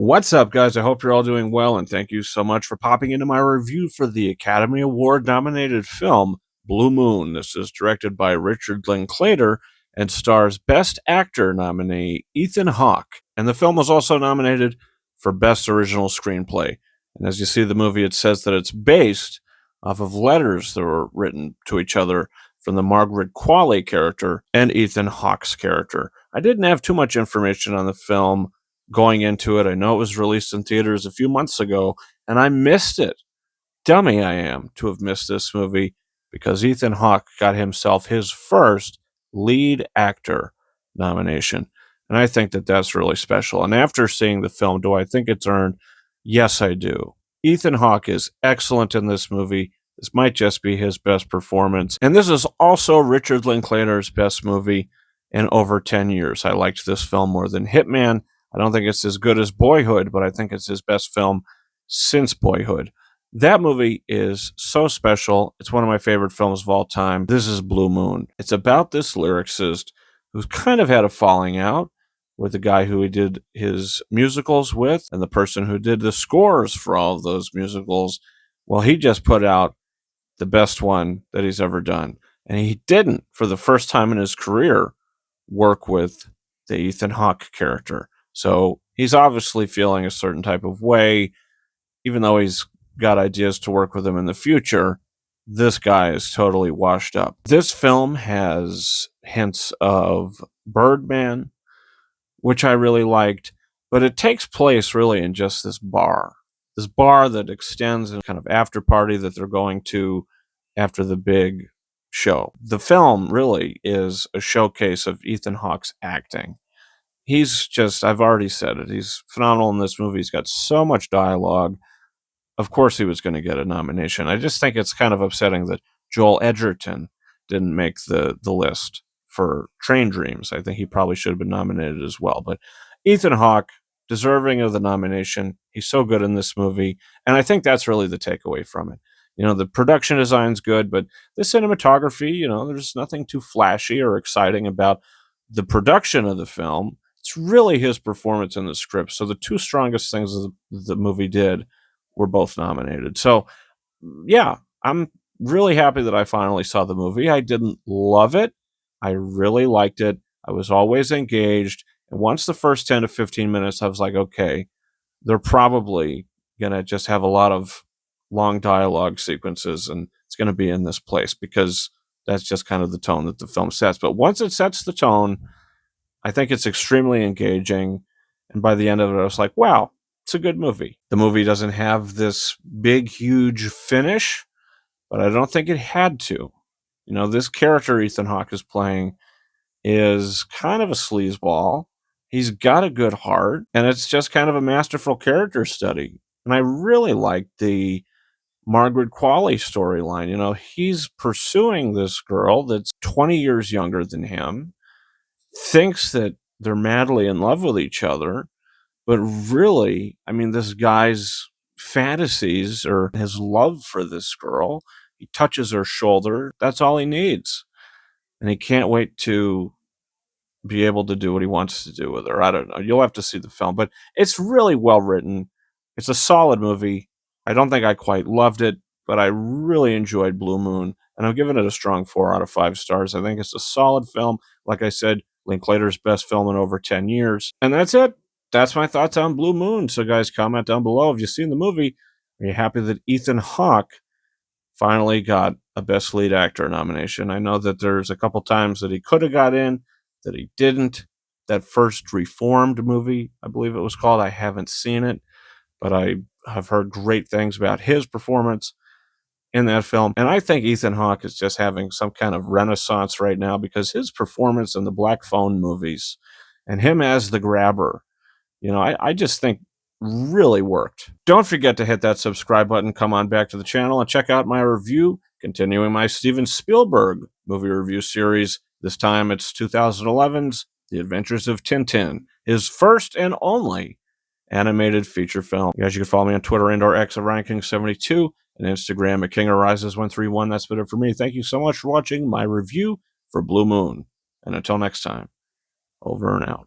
What's up, guys? I hope you're all doing well, and thank you so much for popping into my review for the Academy Award nominated film Blue Moon. This is directed by Richard Linklater and stars Best Actor nominee Ethan Hawke. And the film was also nominated for Best Original Screenplay. And as you see the movie, it says that it's based off of letters that were written to each other from the Margaret Qualley character and Ethan Hawke's character. I didn't have too much information on the film going into it. I know it was released in theaters a few months ago, and I missed it. Dummy I am to have missed this movie because Ethan Hawke got himself his first lead actor nomination. And I think that that's really special. And after seeing the film, do I think it's earned? Yes, I do. Ethan Hawke is excellent in this movie. This might just be his best performance. And this is also Richard Linklater's best movie in over 10 years. I liked this film more than Hitman. I don't think it's as good as Boyhood, but I think it's his best film since Boyhood. That movie is so special. It's one of my favorite films of all time. This is Blue Moon. It's about this lyricist who's kind of had a falling out with the guy who he did his musicals with and the person who did the scores for all of those musicals. Well, he just put out the best one that he's ever done. And he didn't, for the first time in his career, work with the Ethan Hawke character. So he's obviously feeling a certain type of way, even though he's got ideas to work with him in the future. This guy is totally washed up. This film has hints of Birdman, which I really liked, but it takes place really in just this bar that extends in kind of after party that they're going to after the big show. The film really is a showcase of Ethan Hawke's acting. He's just, I've already said it, he's phenomenal in this movie. He's got so much dialogue. Of course he was going to get a nomination. I just think it's kind of upsetting that Joel Edgerton didn't make the list for Train Dreams. I think he probably should have been nominated as well. But Ethan Hawke, deserving of the nomination. He's so good in this movie. And I think that's really the takeaway from it. You know, the production design's good, but the cinematography, you know, there's nothing too flashy or exciting about the production of the film. It's really his performance in the script. So the two strongest things the movie did were both nominated. So, yeah, I'm really happy that I finally saw the movie. I didn't love it. I really liked it. I was always engaged. And once the first 10 to 15 minutes, I was like, okay, they're probably going to just have a lot of long dialogue sequences, and it's going to be in this place because that's just kind of the tone that the film sets. But once it sets the tone, I think it's extremely engaging. And by the end of it, I was like, wow, it's a good movie. The movie doesn't have this big, huge finish, but I don't think it had to. You know, this character Ethan Hawke is playing is kind of a sleazeball. He's got a good heart, and it's just kind of a masterful character study. And I really like the Margaret Qualley storyline. You know, he's pursuing this girl that's 20 years younger than him, thinks that they're madly in love with each other, but really, I mean, this guy's fantasies or his love for this girl, he touches her shoulder, that's all he needs. And he can't wait to be able to do what he wants to do with her. I don't know. You'll have to see the film, but it's really well written. It's a solid movie. I don't think I quite loved it, but I really enjoyed Blue Moon, and I'm giving it a strong 4 out of 5 stars. I think it's a solid film. Like I said, Linklater's best film in over 10 years. And that's it. That's my thoughts on Blue Moon. So, guys, comment down below. Have you seen the movie? Are you happy that Ethan Hawke finally got a Best Lead Actor nomination? I know that there's a couple times that he could have got in, that he didn't. That first Reformed movie, I believe it was called, I haven't seen it, but I have heard great things about his performance in that film. And I think Ethan Hawke is just having some kind of renaissance right now because his performance in the Black Phone movies and him as the grabber, you know, I just think really worked. Don't forget to hit that subscribe button, come on back to the channel, and check out my review, continuing my Steven Spielberg movie review series. This time it's 2011's The Adventures of Tintin, his first and only animated feature film. You guys, you can follow me on Twitter and or X at RyanKing72 and Instagram at KingArises131. That's been it for me. Thank you so much for watching my review for Blue Moon. And until next time, over and out.